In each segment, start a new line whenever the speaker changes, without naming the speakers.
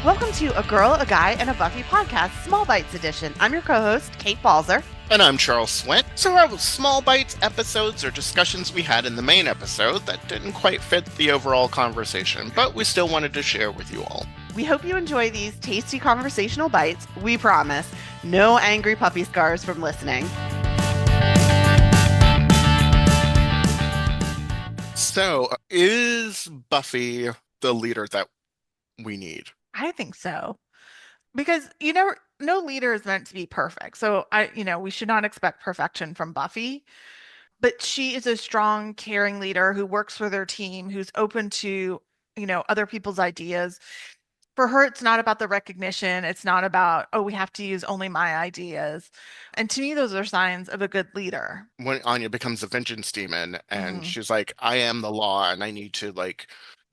Welcome to A Girl, a Guy, and a Buffy podcast, Small Bites edition. I'm your co-host, Kate Balzer.
And I'm Charles Swint. So our small bites episodes are discussions we had in the main episode that didn't quite fit the overall conversation, but we still wanted to share with you all.
We hope you enjoy these tasty conversational bites. We promise, no angry puppy scars from listening.
So, is Buffy the leader that we need?
I think so. Because no leader is meant to be perfect. So we should not expect perfection from Buffy. But she is a strong, caring leader who works for their team, who's open to, other people's ideas. For her, it's not about the recognition. It's not about, oh, we have to use only my ideas. And to me, those are signs of a good leader.
When Anya becomes a vengeance demon and she's like, I am the law and I need to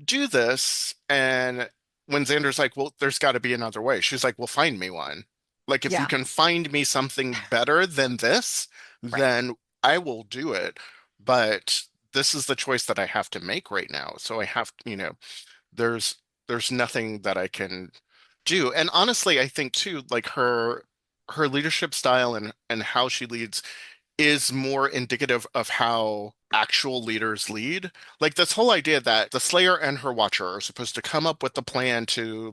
do this. And when Xander's like, well, there's got to be another way. She's like, well, find me one. Like, if you can find me something better than this, then I will do it. But this is the choice that I have to make right now. So I have, there's nothing that I can do. And honestly, I think too, like her leadership style and how she leads is more indicative of how actual leaders lead. Like this whole idea that the Slayer and her Watcher are supposed to come up with the plan to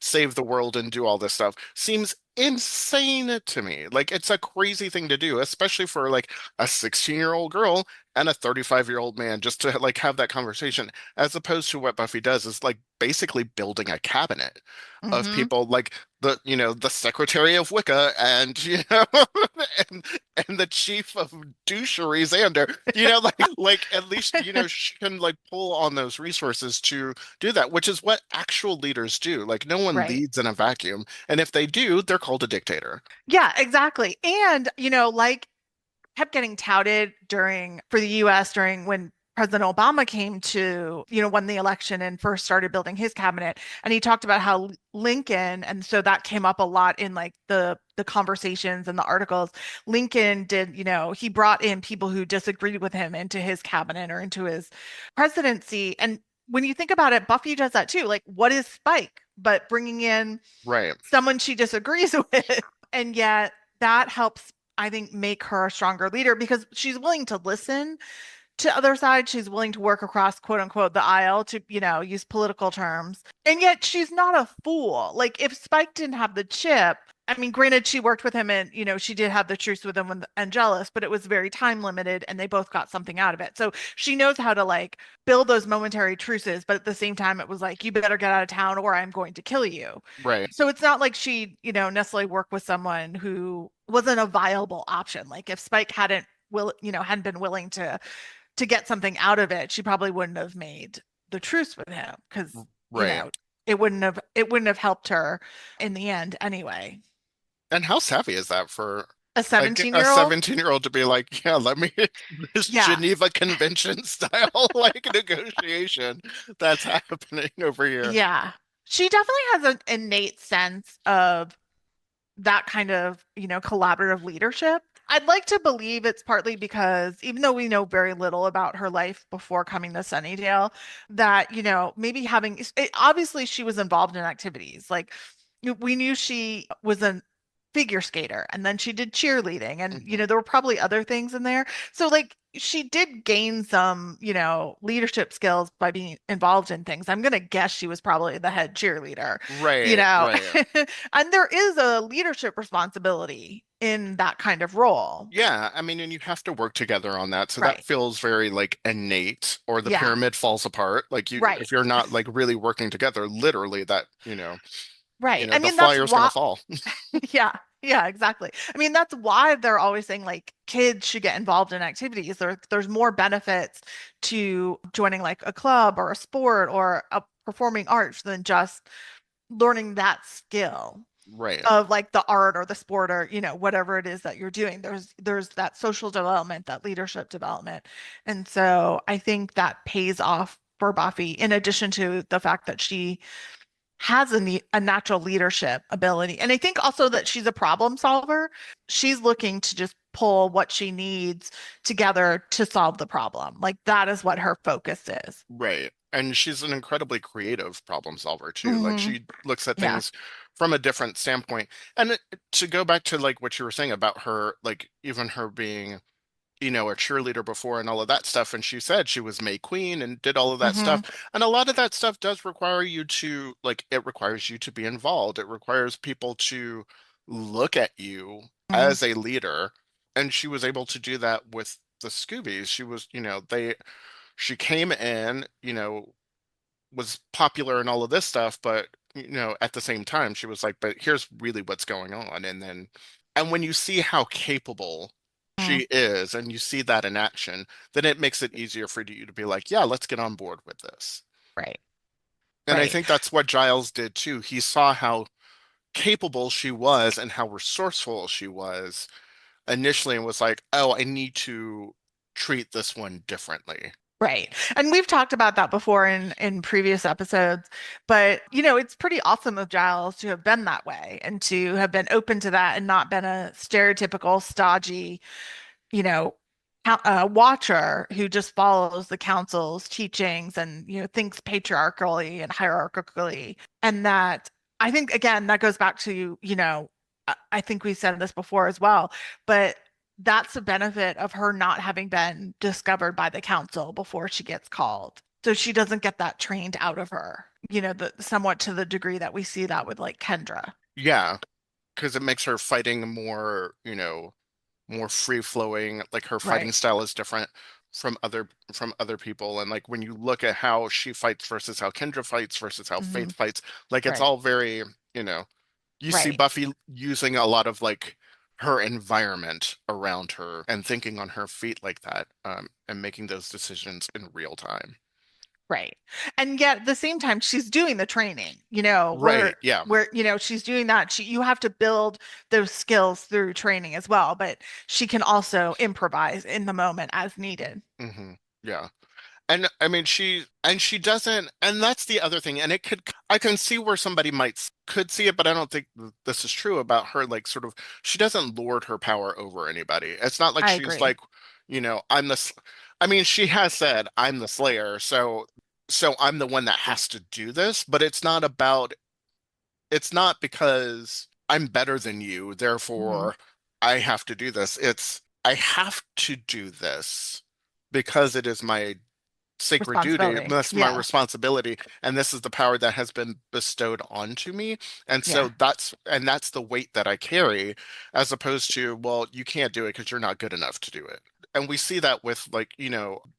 save the world and do all this stuff seems insane to me. Like it's a crazy thing to do, especially for a 16-year-old girl and a 35-year-old man, just to have that conversation, as opposed to what Buffy does is basically building a cabinet of people the secretary of Wicca and and the chief of douchery Xander, at least she can pull on those resources to do that, which is what actual leaders do. No one leads in a vacuum, and if they do, they're called a dictator.
Yeah, exactly. And kept getting touted for the US during when President Obama came to, won the election and first started building his cabinet. And he talked about how Lincoln, and so that came up a lot in the conversations and the articles. Lincoln did, he brought in people who disagreed with him into his cabinet or into his presidency. And when you think about it, Buffy does that too. What is Spike but bringing in someone she disagrees with? And yet that helps, I think, make her a stronger leader because she's willing to listen to other sides. She's willing to work across, quote unquote, the aisle, to, use political terms. And yet she's not a fool. If Spike didn't have the chip, I mean, granted, she worked with him and, she did have the truce with him with Angelus, but it was very time limited and they both got something out of it. So she knows how to build those momentary truces. But at the same time, it was you better get out of town or I'm going to kill you.
Right.
So it's not like she, necessarily worked with someone who wasn't a viable option. If Spike hadn't been willing to get something out of it, she probably wouldn't have made the truce with him because it wouldn't have helped her in the end anyway.
And how savvy is that for
a 17-year-old?
A 17-year-old to be let me this Geneva Convention style negotiation that's happening over here.
Yeah. She definitely has an innate sense of that kind of, collaborative leadership. I'd like to believe it's partly because even though we know very little about her life before coming to Sunnydale, that, maybe obviously she was involved in activities. We knew she was a figure skater and then she did cheerleading and, there were probably other things in there. So she did gain some, leadership skills by being involved in things. I'm going to guess she was probably the head cheerleader.
Right.
Right. And there is a leadership responsibility in that kind of role.
Yeah. I mean, and you have to work together on that. So that feels very innate, or the pyramid falls apart. If you're not really working together, literally that,
Right.
I mean, the flyer's going to fall.
Yeah. Yeah, exactly. I mean, that's why they're always saying kids should get involved in activities. There's more benefits to joining a club or a sport or a performing arts than just learning that skill.
Right.
Of the art or the sport or, whatever it is that you're doing. There's that social development, that leadership development. And so I think that pays off for Buffy, in addition to the fact that she has a natural leadership ability. And I think also that she's a problem solver. She's looking to just pull what she needs together to solve the problem. Like that is what her focus is.
Right. And she's an incredibly creative problem solver too. Like
Mm-hmm.
she looks at
Yeah.
things from a different standpoint. And to go back to like what you were saying about her, like even her being, a cheerleader before and all of that stuff. And she said she was May Queen and did all of that
Mm-hmm.
stuff. And a lot of that stuff does require you to, like, it requires you to be involved. It requires people to look at you
Mm-hmm.
as a leader. And she was able to do that with the Scoobies. She was, she came in, was popular and all of this stuff, but at the same time, she was like, but here's really what's going on. And when you see how capable
Mm-hmm.
she is, and you see that in action, then it makes it easier for you to be like, yeah, let's get on board with this.
Right.
And I
Right.
think that's what Giles did too. He saw how capable she was and how resourceful she was initially and was like, oh, I need to treat this one differently.
Right. And we've talked about that before in previous episodes, but it's pretty awesome of Giles to have been that way and to have been open to that and not been a stereotypical stodgy, you know, watcher who just follows the council's teachings and thinks patriarchally and hierarchically. And that I think again that goes back to, I think we said this before as well, but that's the benefit of her not having been discovered by the council before she gets called. So she doesn't get that trained out of her, somewhat to the degree that we see that with like Kendra.
Yeah, because it makes her fighting more, more free flowing. Like her fighting
Right.
style is different from other people. And like when you look at how she fights versus how Kendra fights versus how
Hmm.
Faith fights, like it's
Right.
all very, you see
Right.
Buffy using a lot of like her environment around her and thinking on her feet like that, and making those decisions in real time.
Right. And yet at the same time, she's doing the training,
Right. Yeah.
she's doing that. You have to build those skills through training as well, but she can also improvise in the moment as needed.
Yeah. And I mean, she doesn't, and that's the other thing. And I can see where somebody could see it, but I don't think this is true about her. Like, sort of, she doesn't lord her power over anybody. It's not like
I
she's
agree.
like, I mean, she has said, I'm the Slayer, so I'm the one that has to do this, but it's not because I'm better than you,
Hmm.
therefore I have to do this. I have to do this because it is my sacred duty.
Responsibility.
That's my
Yeah.
responsibility, and this is the power that has been bestowed onto me. And
Yeah.
so that's the weight that I carry, as opposed to, well, you can't do it because you're not good enough to do it. And we see that with like,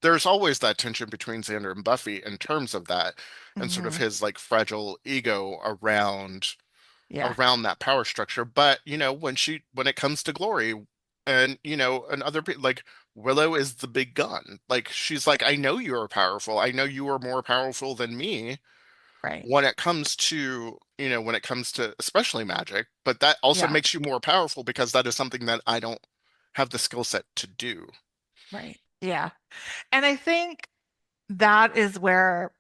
there's always that tension between Xander and Buffy in terms of that, and sort of
Hmm.
his like fragile ego
Yeah.
around that power structure. But when it comes to Glory, and and other people, like Willow is the big gun. Like she's like, I know you are powerful. I know you are more powerful than me
Right.
when it comes to especially magic, but that also
Yeah.
makes you more powerful because that is something that I don't have the skill set to do.
Right. Yeah. And I think that is where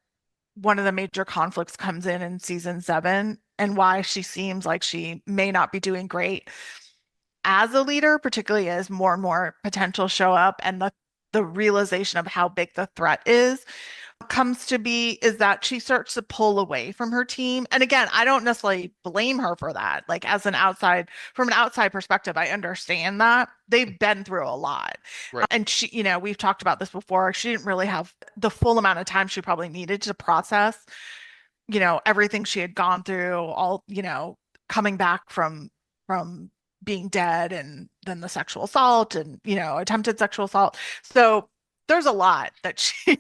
one of the major conflicts comes in season 7 and why she seems like she may not be doing great as a leader, particularly as more and more potential show up and the realization of how big the threat is comes to be is that she starts to pull away from her team. And again, I don't necessarily blame her for that. Like from an outside perspective, I understand that they've been through a lot.
Right.
And she, we've talked about this before. She didn't really have the full amount of time she probably needed to process, everything she had gone through, all, coming back from being dead and then the sexual assault and, attempted sexual assault. So there's a lot that she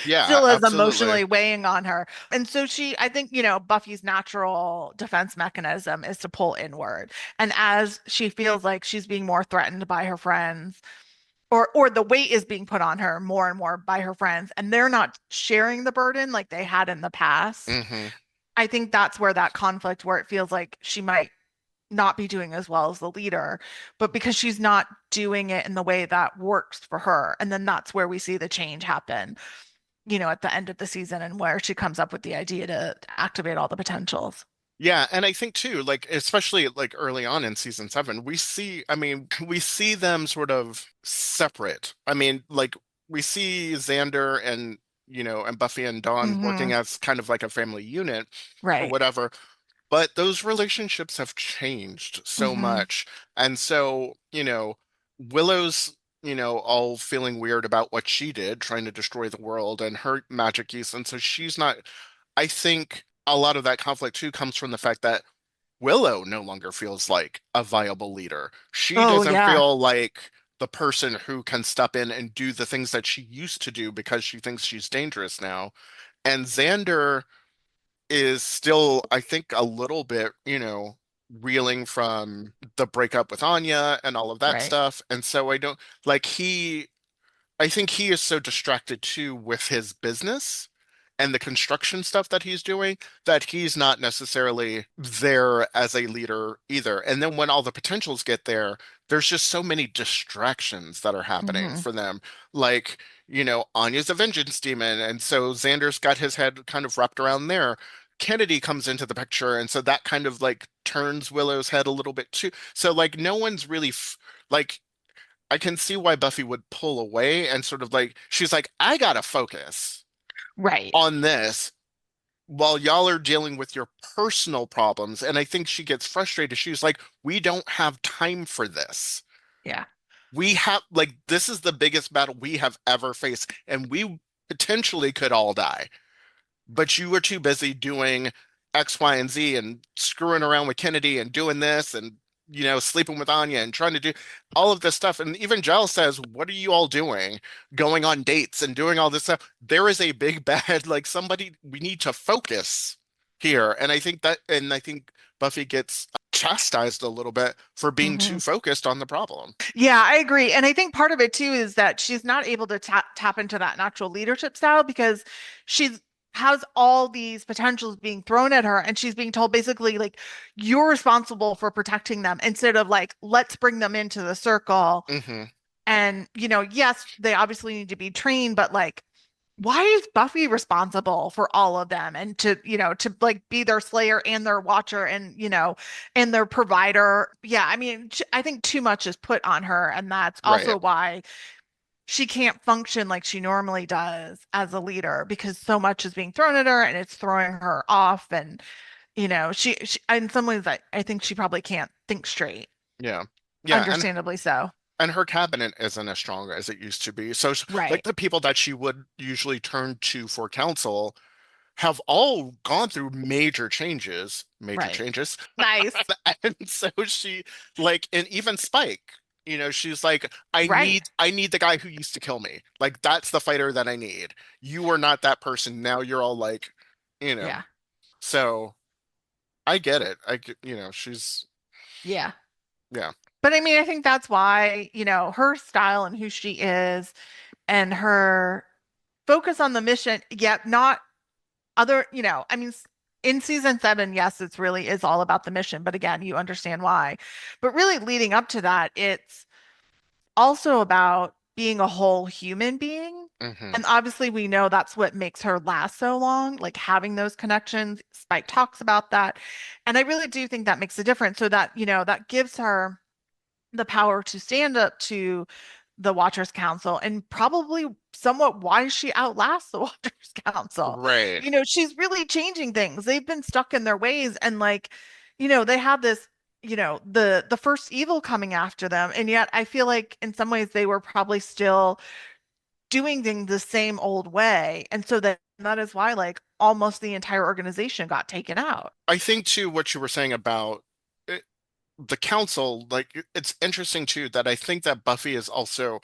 Yeah,
still is
absolutely.
emotionally weighing on her. And so I think, Buffy's natural defense mechanism is to pull inward. And as she feels like she's being more threatened by her friends, or the weight is being put on her more and more by her friends, and they're not sharing the burden like they had in the past.
Hmm.
I think that's where that conflict, where it feels like she might not be doing as well as the leader, but because she's not doing it in the way that works for her. And then that's where we see the change happen, at the end of the season and where she comes up with the idea to activate all the potentials.
Yeah, and I think too, like especially like early on in season 7, I mean, we see them sort of separate. I mean, like we see Xander and and Buffy and Dawn working
Hmm.
as kind of like a family unit or
Right.
whatever, but those relationships have changed so
Hmm.
much. And so, Willow's, all feeling weird about what she did, trying to destroy the world and her magic use. And so she's not, I think a lot of that conflict too comes from the fact that Willow no longer feels like a viable leader. She
Oh,
doesn't
yeah.
feel like the person who can step in and do the things that she used to do because she thinks she's dangerous now. And Xander is still, I think, a little bit, reeling from the breakup with Anya and all of that
Right.
stuff. And so I don't like I think he is so distracted too with his business and the construction stuff that he's doing that he's not necessarily there as a leader either. And then when all the potentials get there, there's just so many distractions that are happening
Hmm.
for them. Like, Anya's a vengeance demon, and so Xander's got his head kind of wrapped around there. Kennedy comes into the picture, and so that kind of like turns Willow's head a little bit too. So like no one's really like I can see why Buffy would pull away and sort of like she's like, I gotta focus
Right.
on this while y'all are dealing with your personal problems. And I think she gets frustrated. She's like, we don't have time for this.
Yeah.
We have like this is the biggest battle we have ever faced, and we potentially could all die. But you were too busy doing X, Y, and Z and screwing around with Kennedy and doing this and sleeping with Anya and trying to do all of this stuff. And even Giles says, "What are you all doing? Going on dates and doing all this stuff? There is a big bad like somebody. We need to focus here." And I think Buffy gets chastised a little bit for being
Hmm.
too focused on the problem.
Yeah, I agree. And I think part of it too is that she's not able to tap into that natural leadership style because she's has all these potentials being thrown at her and she's being told basically like you're responsible for protecting them instead of like let's bring them into the circle.
Hmm.
And yes, they obviously need to be trained, but like why is Buffy responsible for all of them and to like be their slayer and their watcher and and their provider? Yeah, I mean, I think too much is put on her, and that's
Right.
also why she can't function like she normally does as a leader because so much is being thrown at her and it's throwing her off. And she in some ways, I think she probably can't think straight,
Yeah. Yeah.
understandably so.
And her cabinet isn't as strong as it used to be. So, like
Right.
the people that she would usually turn to for counsel have all gone through major
Right.
changes.
Nice.
And so like, and even Spike, she's like,
Right.
I need the guy who used to kill me. Like, that's the fighter that I need. You are not that person. Now you're all like, you know,
Yeah.
so I get it. She's,
Yeah.
yeah.
But I mean, I think that's why, her style and who she is and her focus on the mission, yet not other, I mean, in season 7, yes, it's really is all about the mission, but again, you understand why. But really leading up to that, it's also about being a whole human being.
Hmm.
And obviously, we know that's what makes her last so long, like having those connections. Spike talks about that. And I really do think that makes a difference. So that, that gives her the power to stand up to the Watchers Council and probably somewhat why she outlasts the Watchers Council.
Right.
She's really changing things. They've been stuck in their ways and like, they have this, the first evil coming after them. And yet I feel like in some ways they were probably still doing things the same old way. And so that is why like almost the entire organization got taken out.
I think too what you were saying about the council, like it's interesting too that I think that Buffy is also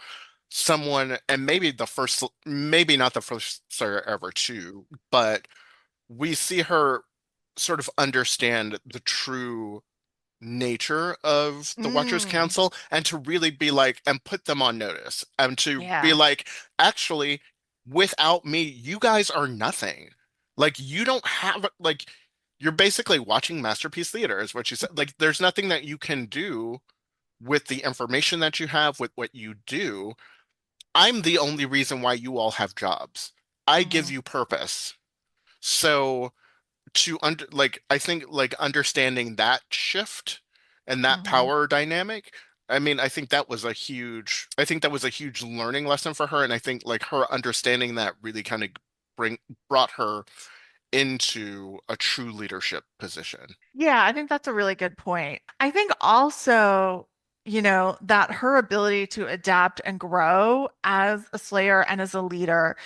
someone, and maybe not the first Slayer ever too, but we see her sort of understand the true nature of the Watchers
Mm,
Council and to really be like and put them on notice and to be
yeah.
like, actually, without me, you guys are nothing. Like you don't have like you're basically watching Masterpiece Theater is what you said. Like there's nothing that you can do with the information that you have, with what you do. I'm the only reason why you all have jobs. I give
Mhm.
you purpose. So I think like understanding that shift and that
Mhm.
power dynamic. I mean, I think that was a huge learning lesson for her. And I think like her understanding that really kind of brought her into a true leadership position.
Yeah, I think that's a really good point. I think also, that her ability to adapt and grow as a Slayer and as a leader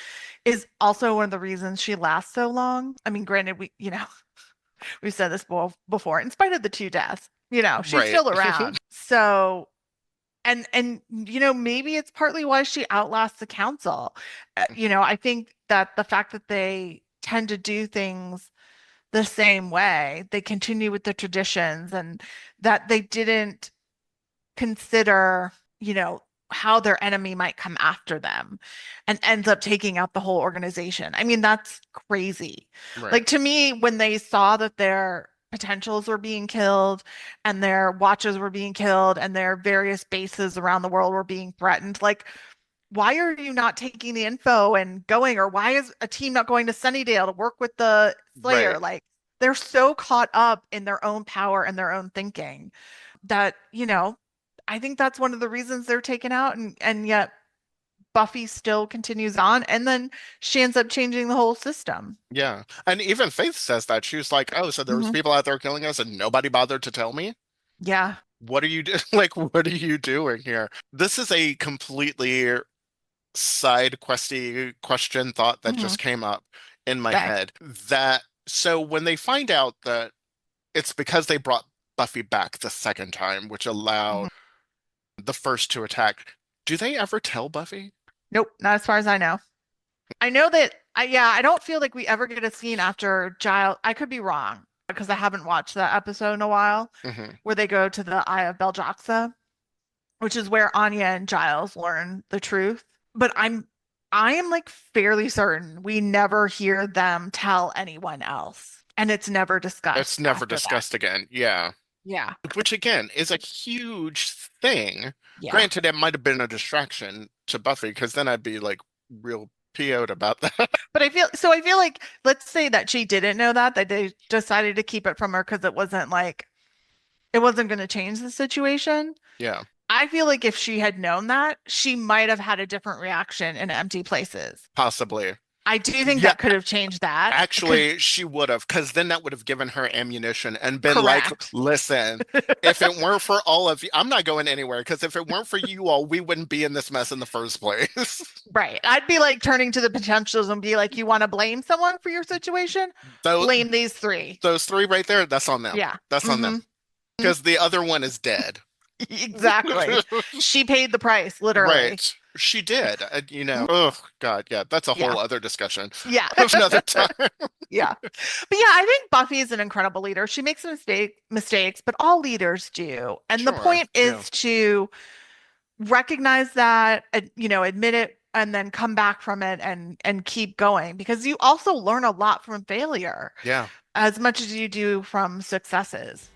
is also one of the reasons she lasts so long. I mean, granted, we've said this before, in spite of the two deaths, she's
Right.
still around. So, and maybe it's partly why she outlasts the council. I think that the fact that they tend to do things the same way, they continue with the traditions, and that they didn't consider, how their enemy might come after them and ends up taking out the whole organization. I mean, that's crazy.
Right.
Like to me, when they saw that their potentials were being killed and their watches were being killed and their various bases around the world were being threatened, like, why are you not taking the info and going? Or why is a team not going to Sunnydale to work with the Slayer?
Right.
Like, they're so caught up in their own power and their own thinking that, I think that's one of the reasons they're taken out, and yet Buffy still continues on, and then she ends up changing the whole system.
Yeah. And even Faith says that. She was like, "Oh, so there was
Mhm.
people out there killing us and nobody bothered to tell me?
Yeah.
What are you like what are you doing here?" This is a completely side questy question thought that
Mhm.
just came up in my
Okay.
head. That so when they find out that it's because they brought Buffy back the second time, which
Mhm.
allowed the first to attack, do they ever tell Buffy?
Nope, not as far as I know. I know that I don't feel like we ever get a scene after Giles. I could be wrong because I haven't watched that episode in a while
Hmm.
where they go to the Eye of Beljoxa, which is where Anya and Giles learn the truth. But I am like fairly certain we never hear them tell anyone else. And it's never
It's
discussed
never
after that.
discussed again. Yeah.
Yeah.
Which again is a huge thing.
Yeah.
Granted, it might have been a distraction to Buffy because then I'd be like real PO'd about that.
But I feel like let's say that she didn't know that they decided to keep it from her because it wasn't going to change the situation.
Yeah,
I feel like if she had known that, she might have had a different reaction in empty places.
possibly.
I do think
Yeah,
that could have changed that because
actually, she would have, because then that would have given her ammunition and been like,
correct.
listen, if it weren't for all of you, I'm not going anywhere, because if it weren't for you all, we wouldn't be in this mess in the first place.
Right. I'd be like turning to the potentials and be like, you want to blame someone for your situation?
Those,
Blame these three.
those three right there, that's on them.
Yeah.
That's on them.
Hmm.
Because the other one is dead.
Exactly. She paid the price, literally.
Right. She did.
Mhm.
Oh God, yeah, that's a
Yeah.
whole other discussion
Yeah.
of another time.
Yeah. But yeah, I think Buffy is an incredible leader. She makes mistakes, but all leaders do. And the
Sure.
point
Yeah.
is to recognize that, admit it, and then come back from it and keep going because you also learn a lot from failure
Yeah.
as much as you do from successes,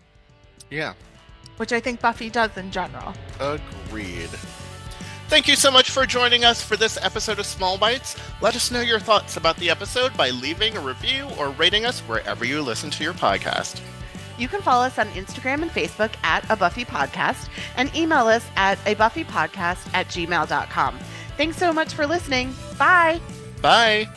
Yeah.
which I think Buffy does in general.
Agreed. Thank you so much for joining us for this episode of Small Bites. Let us know your thoughts about the episode by leaving a review or rating us wherever you listen to your podcast.
You can follow us on Instagram and Facebook at A Buffy Podcast and email us at abuffypodcast@gmail.com. Thanks so much for listening. Bye.
Bye.